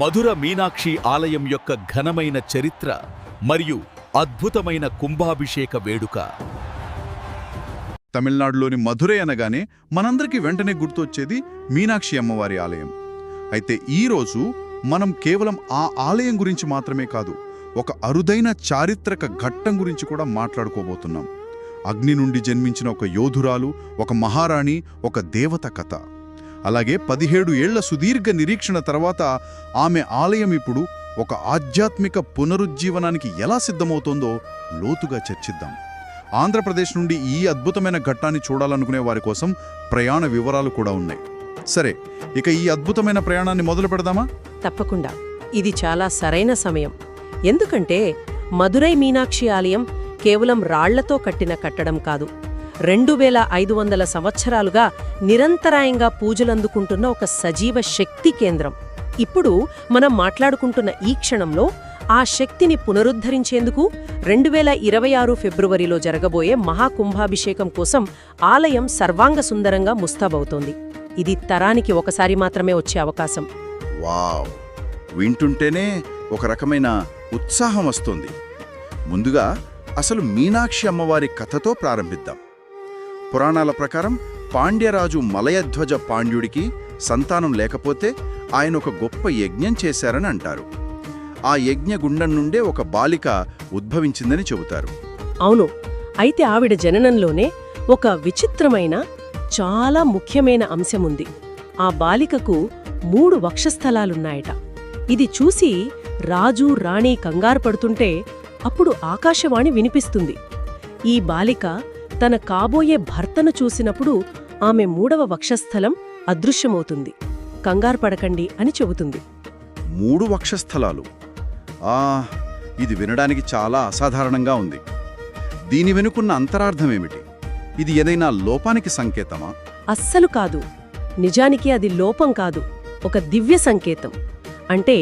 మధుర మీనాక్షి ఆలయం యొక్క ఘనమైన చరిత్ర మరియు అద్భుతమైన కుంభాభిషేక వేడుక. తమిళనాడులోని మధురై అనగానే మనందరికీ వెంటనే గుర్తొచ్చేది మీనాక్షి అమ్మవారి ఆలయం. అయితే ఈరోజు మనం కేవలం ఆ ఆలయం గురించి మాత్రమే కాదు, ఒక అరుదైన చారిత్రక ఘట్టం గురించి కూడా మాట్లాడుకోబోతున్నాం. అగ్ని నుండి జన్మించిన ఒక యోధురాలు, ఒక మహారాణి, ఒక దేవత కథ. అలాగే 17 ఏళ్ల సుదీర్ఘ నిరీక్షణ తర్వాత ఆమె ఆలయం ఇప్పుడు ఒక ఆధ్యాత్మిక పునరుజ్జీవనానికి ఎలా సిద్ధమవుతోందో లోతుగా చర్చిద్దాం. ఆంధ్రప్రదేశ్ నుండి ఈ అద్భుతమైన ఘట్టాన్ని చూడాలనుకునే వారి కోసం ప్రయాణ వివరాలు కూడా ఉన్నాయి. సరే, ఇక ఈ అద్భుతమైన ప్రయాణాన్ని మొదలు పెడదామా? తప్పకుండా. ఇది చాలా సరైన సమయం. ఎందుకంటే మధురై మీనాక్షి ఆలయం కేవలం రాళ్లతో కట్టిన కట్టడం కాదు, 2500 సంవత్సరాలుగా నిరంతరాయంగా పూజలందుకుంటున్న ఒక సజీవ శక్తి కేంద్రం. ఇప్పుడు మనం మాట్లాడుకుంటున్న ఈ క్షణంలో ఆ శక్తిని పునరుద్ధరించేందుకు 2026 ఫిబ్రవరిలో జరగబోయే మహాకుంభాభిషేకం కోసం ఆలయం సర్వాంగ సుందరంగా ముస్తాబవుతోంది. ఇది తరానికి ఒకసారి మాత్రమే వచ్చే అవకాశం. వావ్! వింటుంటేనే ఒక రకమైన ఉత్సాహం వస్తుంది. ముందుగా అసలు మీనాక్షి అమ్మవారి కథతో ప్రారంభిద్దాం. పురాణాల ప్రకారం పాండ్యరాజు మలయధ్వజ పాండ్యుడికి సంతానం లేకపోతే ఆయన ఒక గొప్ప యజ్ఞం చేశారని అంటారు. ఆ యజ్ఞగుండం నుండే ఒక బాలిక ఉద్భవించిందని చెబుతారు. అవును. అయితే ఆవిడ జననంలోనే ఒక విచిత్రమైన, చాలా ముఖ్యమైన అంశముంది. ఆ బాలికకు 3 వక్షస్థలాలున్నాయట. ఇది చూసి రాజు, రాణి కంగారు పడుతుంటే అప్పుడు ఆకాశవాణి వినిపిస్తుంది. ఈ బాలిక తన కాబోయే భర్తను చూసినప్పుడు ఆమె 3వ వక్షస్థలం అదృశ్యమవుతుంది. కంగారు పడకండి అని చెబుతుంది. 3 వక్షస్థలాలు. ఇది వినడానికి చాలా అసాధారణంగా ఉంది. దీని వెనుకున్న అంతరార్థమేమిటి? ఇది ఏదైనా లోపానికి సంకేతమా? అస్సలు కాదు. నిజానికి అది లోపం కాదు, ఒక దివ్య సంకేతం. అంటే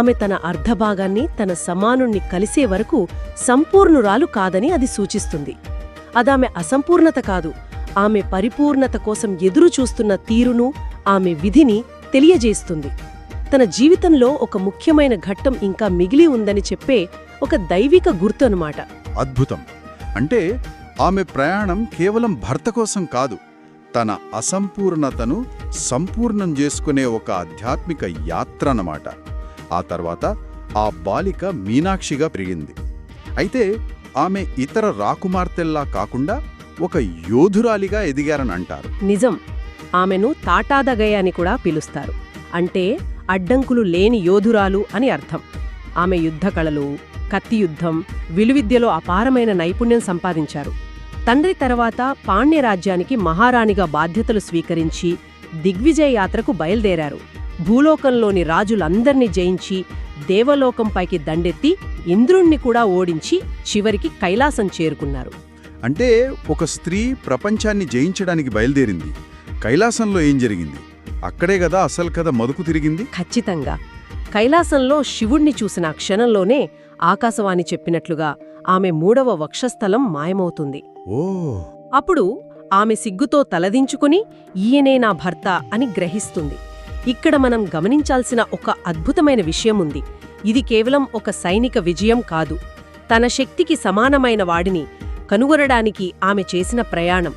ఆమె తన అర్ధభాగాన్ని తన సమానుణ్ణి కలిసే వరకు సంపూర్ణురాలు కాదని అది సూచిస్తుంది. అదామె అసంపూర్ణత కాదు, ఆమె పరిపూర్ణత కోసం ఎదురు చూస్తున్న తీరును, ఆమె విధిని తెలియజేస్తుంది. తన జీవితంలో ఒక ముఖ్యమైన ఘట్టం ఇంకా మిగిలి ఉందని చెప్పే ఒక దైవిక గుర్తు అన్నమాట. అద్భుతం. అంటే ఆమె ప్రయాణం కేవలం భర్త కోసం కాదు, తన అసంపూర్ణతను సంపూర్ణం చేసుకునే ఒక ఆధ్యాత్మిక యాత్ర అన్నమాట. ఆ తర్వాత ఆ బాలిక మీనాక్షిగా పెరిగింది. అయితే ఆమె ఇతర రాకుమార్తెల్లా కాకుండా ఒక యోధురాలిగా ఎదిగారని అంటారు. నిజం. ఆమెను తాటాదగయ అని కూడా పిలుస్తారు. అంటే అడ్డంకులు లేని యోధురాలు అని అర్థం. ఆమె యుద్ధకళలు, కత్తియుద్ధం, విలువిద్యలో అపారమైన నైపుణ్యం సంపాదించారు. తండ్రి తర్వాత పాండ్యరాజ్యానికి మహారాణిగా బాధ్యతలు స్వీకరించి దిగ్విజయ యాత్రకు బయల్దేరారు. భూలోకంలోని రాజులందర్నీ జయించి దేవలోకంపైకి దండెత్తి ఇంద్రుణ్ణి కూడా ఓడించి చివరికి కైలాసం చేరుకున్నారు. అంటే ఒక స్త్రీ ప్రపంచాన్ని జయించడానికి బయలుదేరింది. కైలాసంలో ఏం జరిగింది? అక్కడే గదా అసలు కథ మదుపు తిరిగింది. ఖచ్చితంగా. కైలాసంలో శివుణ్ణి చూసిన క్షణంలోనే ఆకాశవాణి చెప్పినట్లుగా ఆమె 3వ వక్షస్థలం మాయమవుతుంది. అప్పుడు ఆమె సిగ్గుతో తలదించుకుని ఈయనే నా భర్త అని గ్రహిస్తుంది. ఇక్కడ మనం గమనించాల్సిన ఒక అద్భుతమైన విషయముంది. ఇది కేవలం ఒక సైనిక విజయం కాదు, తన శక్తికి సమానమైన వాడిని కనుగొనడానికి ఆమె చేసిన ప్రయాణం.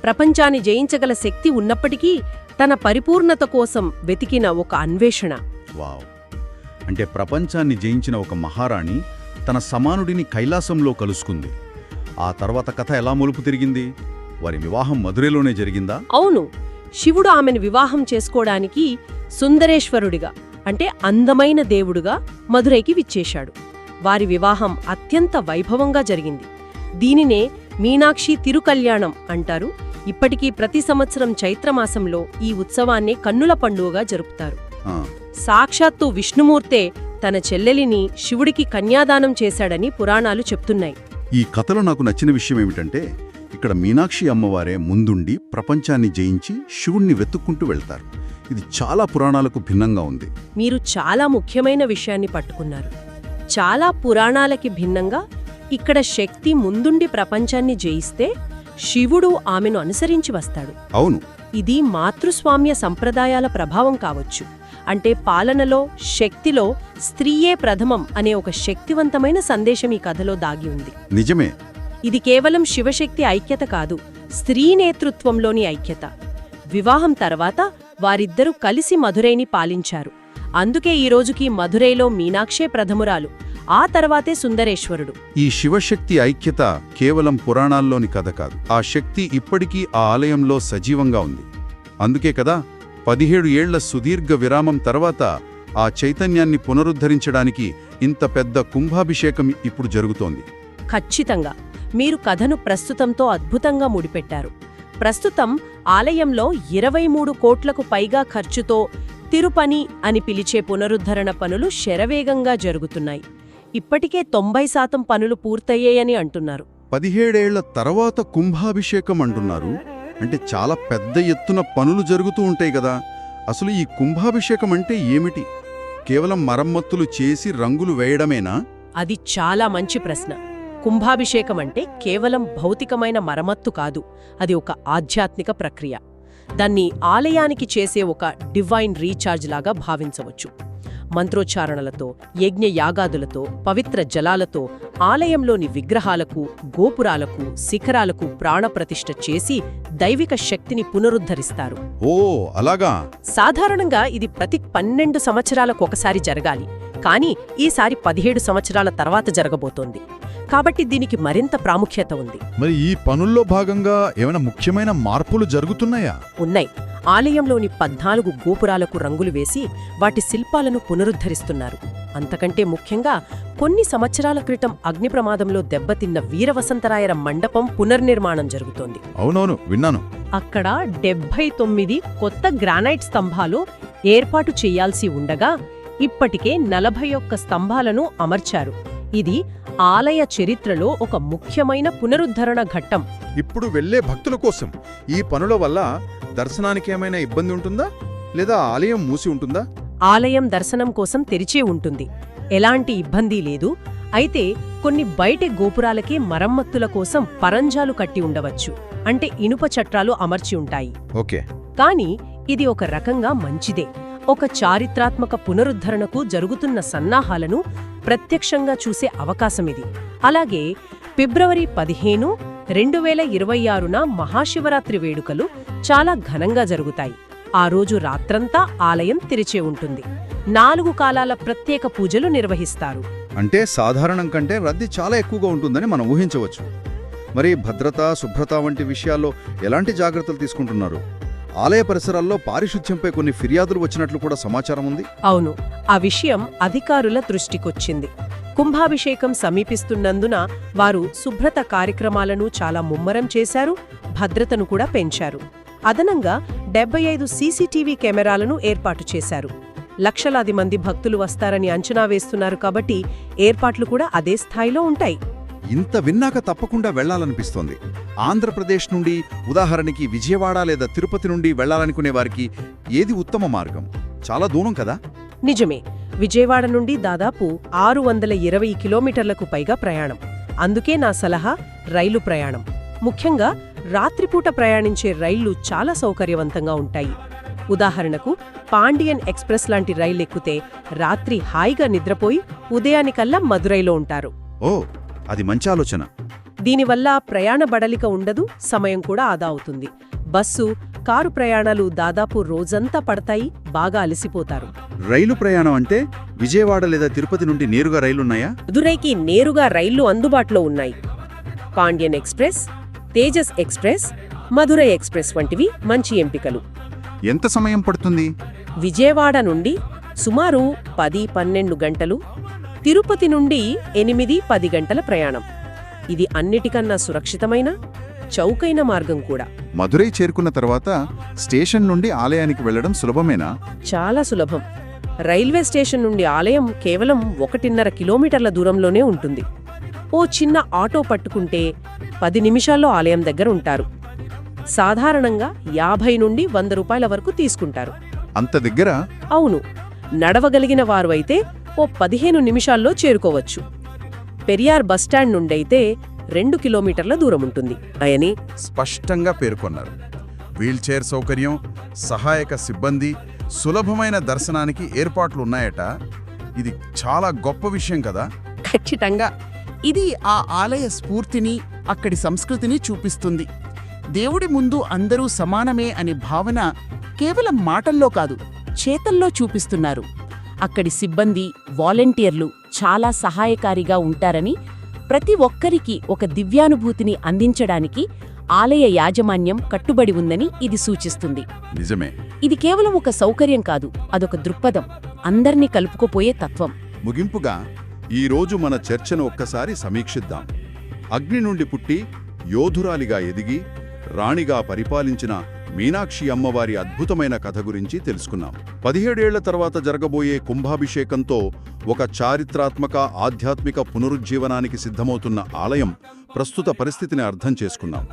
ప్రపంచాన్ని జయించగల శక్తి ఉన్నప్పటికీ తన పరిపూర్ణత కోసం వెతికిన ఒక అన్వేషణ. వావ్! అంటే ప్రపంచాన్ని జయించిన ఒక మహారాణి తన సమానుడిని కైలాసంలో కలుసుకుంది. ఆ తర్వాత కథ ఎలా మలుపు తిరిగింది? వారి వివాహం మధురైలోనే జరిగిందా? అవును. శివుడు ఆమెను వివాహం చేసుకోవడానికి సుందరేశ్వరుడిగా, అంటే అందమైన దేవుడుగా మధురైకి విచ్చేశాడు. వారి వివాహం అత్యంత వైభవంగా జరిగింది. దీనినే మీనాక్షి తిరుకల్యాణం అంటారు. ఇప్పటికీ ప్రతి సంవత్సరం చైత్రమాసంలో ఈ ఉత్సవాన్ని కన్నుల పండుగగా జరుపుతారు. సాక్షాత్తు విష్ణుమూర్తే తన చెల్లెలిని శివుడికి కన్యాదానం చేశాడని పురాణాలు చెప్తున్నాయి. ఈ కథలో నాకు నచ్చిన విషయం ఏమిటంటే, ఇక్కడ మీనాక్షి అమ్మవారే ముందుండి ప్రపంచాన్ని జయించి శివుణ్ణి వెతుక్కుంటూ వెళ్తారు. ఇది చాలా పురాణాలకు భిన్నంగా ఉంది. మీరు చాలా ముఖ్యమైన విషయాన్ని పట్టుకున్నారు. చాలా పురాణాలకి భిన్నంగా ఇక్కడ శక్తి ముందుండి ప్రపంచాన్ని జయిస్తే శివుడు ఆమెను అనుసరించి వస్తాడు. అవును. ఇది మాతృస్వామ్య సంప్రదాయాల ప్రభావం కావచ్చు. అంటే పాలనలో, శక్తిలో స్త్రీయే ప్రథమం అనే ఒక శక్తివంతమైన సందేశం ఈ కథలో దాగి ఉంది. నిజమే. ఇది కేవలం శివశక్తి ఐక్యత కాదు, స్త్రీ నేతృత్వంలోని ఐక్యత. వివాహం తర్వాత వారిద్దరూ కలిసి మధురైని పాలించారు. అందుకే ఈ రోజుకి మధురైలో మీనాక్షే ప్రథమురాలు, ఆ తర్వాతే సుందరేశ్వరుడు. ఈ శివశక్తి ఐక్యత కేవలం పురాణాల్లోని కథ కాదు. ఆ శక్తి ఇప్పటికీ ఆ ఆలయంలో సజీవంగా ఉంది. అందుకే కదా 17 ఏళ్ల సుదీర్ఘ విరామం తర్వాత ఆ చైతన్యాన్ని పునరుద్ధరించడానికి ఇంత పెద్ద కుంభాభిషేకం ఇప్పుడు జరుగుతోంది. ఖచ్చితంగా మీరు కథను ప్రస్తుతంతో అద్భుతంగా ముడిపెట్టారు. ప్రస్తుతం ఆలయంలో 23 కోట్లకు పైగా ఖర్చుతో తిరుపని అని పిలిచే పునరుద్ధరణ పనులు శరవేగంగా జరుగుతున్నాయి. ఇప్పటికే 90% పనులు పూర్తయ్యాయని అంటున్నారు. 17 ఏళ్ల తర్వాత కుంభాభిషేకం అంటున్నారు. అంటే చాలా పెద్ద ఎత్తున పనులు జరుగుతూ ఉంటాయి కదా. అసలు ఈ కుంభాభిషేకం అంటే ఏమిటి? కేవలం మరమ్మతులు చేసి రంగులు వేయడమేనా? అది చాలా మంచి ప్రశ్న. కుంభాభిషేకం అంటే కేవలం భౌతికమైన మరమ్మత్తు కాదు, అది ఒక ఆధ్యాత్మిక ప్రక్రియ. దాన్ని ఆలయానికి చేసే ఒక డివైన్ రీఛార్జ్ లాగా భావించవచ్చు. మంత్రోచ్చారణలతో, యజ్ఞయాగాదులతో, పవిత్ర జలాలతో ఆలయంలోని విగ్రహాలకు, గోపురాలకు, శిఖరాలకు ప్రాణప్రతిష్ఠ చేసి దైవిక శక్తిని పునరుద్ధరిస్తారు. ఓ అలాగా. సాధారణంగా ఇది ప్రతి 12 సంవత్సరాలకు ఒకసారి జరగాలి, కానీ ఈసారి 17 సంవత్సరాల తర్వాత జరగబోతోంది. కాబట్టి దీనికి మరింత ప్రాముఖ్యత ఉంది. మరి ఈ పనుల్లో భాగంగా ఏమైనా ముఖ్యమైన మార్పులు జరుగుతున్నాయా? ఉన్నాయి. ఆలయంలోని 14 గోపురాలకు రంగులు వేసి వాటి శిల్పాలను పునరుద్ధరిస్తున్నారు. అంతకంటే ముఖ్యంగా కొన్ని సంవత్సరాల క్రితం అగ్ని ప్రమాదంలో దెబ్బతిన్న వీరవసంతరాయర మండపం పునర్నిర్మాణం జరుగుతోంది. అవునవును, విన్నాను. అక్కడ 79 కొత్త గ్రానైట్ స్తంభాలు ఏర్పాటు చేయాల్సి ఉండగా ఇప్పటికే 41 స్తంభాలను అమర్చారు. ఇది ఆలయ చరిత్రలో ఒక ముఖ్యమైన పునరుద్ధరణ ఘట్టం. ఇప్పుడు వెళ్లే భక్తుల కోసం ఈ పనుల వల్ల దర్శనానికి ఏమైనా ఇబ్బంది ఉంటుందా, లేదా ఆలయం మూసి ఉంటుందా? ఆలయం దర్శనం కోసం తెరిచే ఉంటుంది, ఎలాంటి ఇబ్బంది లేదు. అయితే కొన్ని బయటి గోపురాలకి మరమ్మత్తుల కోసం పరంజాలు కట్టి ఉండవచ్చు, అంటే ఇనుప చట్రాలు అమర్చి ఉంటాయి. ఓకే. కానీ ఇది ఒక రకంగా మంచిదే. ఒక చారిత్రాత్మక పునరుద్ధరణకు జరుగుతున్న సన్నాహాలను ప్రత్యక్షంగా చూసే అవకాశమిది. అలాగే ఫిబ్రవరి 15, 2026న మహాశివరాత్రి వేడుకలు చాలా ఘనంగా జరుగుతాయి. ఆ రోజు రాత్రంతా ఆలయం తెరిచే ఉంటుంది. 4 కాలాల ప్రత్యేక పూజలు నిర్వహిస్తారు. అంటే సాధారణం కంటే రద్దీ చాలా ఎక్కువగా ఉంటుందని మనం ఊహించవచ్చు. మరి భద్రత, శుభ్రత వంటి విషయాల్లో ఎలాంటి జాగ్రత్తలు తీసుకుంటున్నారు? ఆలయ పరిసరాల్లో పారిశుధ్యంపై కొన్ని ఫిర్యాదులు వచ్చినట్లు కూడా సమాచారం ఉంది. అవును, ఆ విషయం అధికారుల దృష్టికొచ్చింది. కుంభాభిషేకం సమీపిస్తున్నందున వారు శుభ్రత కార్యక్రమాలను చాలా ముమ్మరం చేశారు, భద్రతను కూడా పెంచారు. అదనంగా 75 సీసీటీవీ కెమెరాలను ఏర్పాటు చేశారు. లక్షలాది మంది భక్తులు వస్తారని అంచనా వేస్తున్నారు కాబట్టి ఏర్పాట్లు కూడా అదే స్థాయిలో ఉంటాయి. ఇంత విన్నాక తప్పకుండా వెళ్లాలనిపిస్తోంది. ఆంధ్రప్రదేశ్ నుండి, ఉదాహరణకి విజయవాడ లేదా తిరుపతి నుండి వెళ్లాలనుకునే వారికి ఏది ఉత్తమ మార్గం? చాలా దూరం కదా. నిజమే, విజయవాడ నుండి దాదాపు 620 కిలోమీటర్లకు పైగా ప్రయాణం. అందుకే నా సలహా రైలు ప్రయాణం. ముఖ్యంగా రాత్రిపూట ప్రయాణించే రైళ్లు చాలా సౌకర్యవంతంగా ఉంటాయి. ఉదాహరణకు పాండియన్ ఎక్స్ప్రెస్ లాంటి రైలు ఎక్కితే రాత్రి హాయిగా నిద్రపోయి ఉదయానికల్లా మదురైలో ఉంటారు. ఓ, అది మంచి ఆలోచన. దీనివల్ల ప్రయాణ బడలిక ఉండదు, సమయం కూడా ఆదా అవుతుంది. బస్సు, కారు ప్రయాణాలు దాదాపు రోజంతా పడతాయి, బాగా అలసిపోతారు. రైలు ప్రయాణం అంటే విజయవాడ లేదా తిరుపతి నుండి నేరుగా రైలున్నాయా? మదురైకి నేరుగా రైళ్లు అందుబాటులో ఉన్నాయి. Pandian express, Tejas express, Madurai express వంటివి మంచి ఎంపికలు. ఎంత సమయం పడుతుంది? విజయవాడ నుండి సుమారు 10-12 గంటలు, తిరుపతి నుండి 8-10 గంటల ప్రయాణం. ఇది అన్నిటికన్నా సురక్షితమైన, చౌకైన మార్గం కూడా. మదురై చేరుకున్న తర్వాత స్టేషన్ నుండి ఆలయానికి వెళ్లడం సులభమేనా? చాలా సులభం. రైల్వే స్టేషన్ నుండి ఆలయం కేవలం 1.5 కిలోమీటర్ల దూరంలోనే ఉంటుంది. ఓ చిన్న ఆటో పట్టుకుంటే 10 నిమిషాల్లో ఆలయం దగ్గర ఉంటారు. సాధారణంగా 50 నుండి 100 రూపాయల వరకు తీసుకుంటారు. అంత దగ్గర? అవును, నడవగలిగిన వారు అయితే ఓ 15 నిమిషాల్లో చేరుకోవచ్చు. పెరియార్ బస్టాండ్ నుండైతే 2 కిలోమీటర్ల దూరముంటుంది అని స్పష్టంగా పేర్కొన్నారు. వీల్చైర్ సౌకర్యం, సహాయక సిబ్బంది, సులభమైన దర్శనానికి ఏర్పాట్లున్నాయట. ఇది చాలా గొప్ప విషయం కదా. ఖచ్చితంగా ఇది ఆ ఆలయ స్ఫూర్తిని, అక్కడి సంస్కృతిని చూపిస్తుంది. దేవుడి ముందు అందరూ సమానమే అనే భావన కేవలం మాటల్లో కాదు, చేతల్లో చూపిస్తున్నారు. అక్కడి సిబ్బంది, వాలంటీర్లు చాలా సహాయకారిగా ఉంటారని, ప్రతి ఒక్కరికి ఒక దివ్యానుభూతిని అందించడానికి ఆలయ యాజమాన్యం కట్టుబడి ఉందని ఇది సూచిస్తుంది. నిజమే. ఇది కేవలం ఒక సౌకర్యం కాదు, అదొక దృక్పథం, అందర్నీ కలుపుకుపోయే తత్వం. ముగింపుగా ఈరోజు మన చర్చను ఒక్కసారి సమీక్షిద్దాం. అగ్ని నుండి పుట్టి యోధురాలిగా ఎదిగి రాణిగా పరిపాలించిన మీనాక్షి అమ్మవారి అద్భుతమైన కథ గురించి తెలుసుకున్నాం. 17 ఏళ్ల తర్వాత జరగబోయే కుంభాభిషేకంతో ఒక చారిత్రాత్మక ఆధ్యాత్మిక పునరుజ్జీవనానికి సిద్ధమవుతున్న ఆలయం ప్రస్తుత పరిస్థితిని అర్థం చేసుకున్నాం.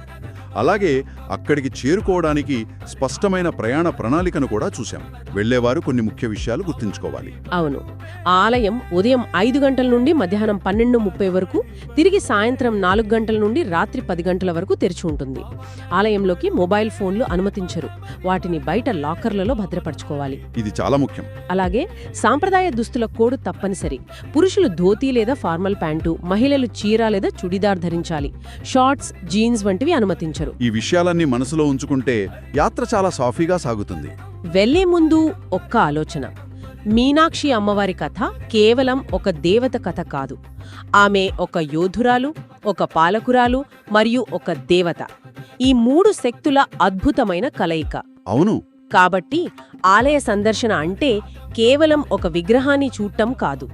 అలాగే అక్కడికి చేరుకోవడానికి స్పష్టమైన ప్రయాణ ప్రణాళికను కూడా చూశాం. వెళ్లేవారు కొన్ని ముఖ్య విషయాలు గుర్తుంచుకోవాలి. అవును, ఆ ఆలయం ఉదయం 5 గంటల నుండి మధ్యాహ్నం 12:30 వరకు, తిరిగి సాయంత్రం 4 గంటల నుండి రాత్రి 10 గంటల వరకు తెరిచి ఉంటుంది. ఆలయంలోకి మొబైల్ ఫోన్లు అనుమతించరు, వాటిని బయట లాకర్లలో భద్రపరచుకోవాలి. ఇది చాలా ముఖ్యం. అలాగే సాంప్రదాయ దుస్తుల కోడ్ తప్పనిసరి. పురుషులు ధోతీ లేదా ఫార్మల్ ప్యాంటు, మహిళలు చీర లేదా చుడిదార్ ధరించాలి. షార్ట్స్, జీన్స్ వంటివి అనుమతించరు. ఈ విషయాలన్నీ మనసులో ఉంచుకుంటే యాత్ర చాలా సాఫీగా సాగుతుంది. వెళ్లే ముందు ఒక్క ఆలోచన: మీనాక్షి అమ్మవారి కథ కేవలం ఒక దేవత కథ కాదు. ఆమె ఒక యోధురాలు, ఒక పాలకురాలు మరియు ఒక దేవత. ఈ 3 శక్తుల అద్భుతమైన కలయిక. అవును. కాబట్టి ఆలయ సందర్శన అంటే కేవలం ఒక విగ్రహాన్ని చూడటం కాదు,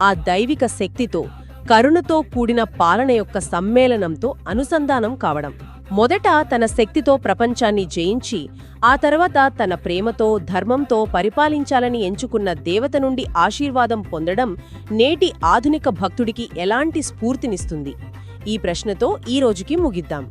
ఆ దైవిక శక్తితో, కరుణతో కూడిన పాలన యొక్క సమ్మేళనంతో అనుసంధానం కావడం. మొదట తన శక్తితో ప్రపంచాన్ని జయించి, ఆ తర్వాత తన ప్రేమతో, ధర్మంతో పరిపాలించాలని ఎంచుకున్న దేవత నుండి ఆశీర్వాదం పొందడం నేటి ఆధునిక భక్తుడికి ఎలాంటి స్ఫూర్తినిస్తుంది? ఈ ప్రశ్నతో ఈ రోజుకి ముగిద్దాం.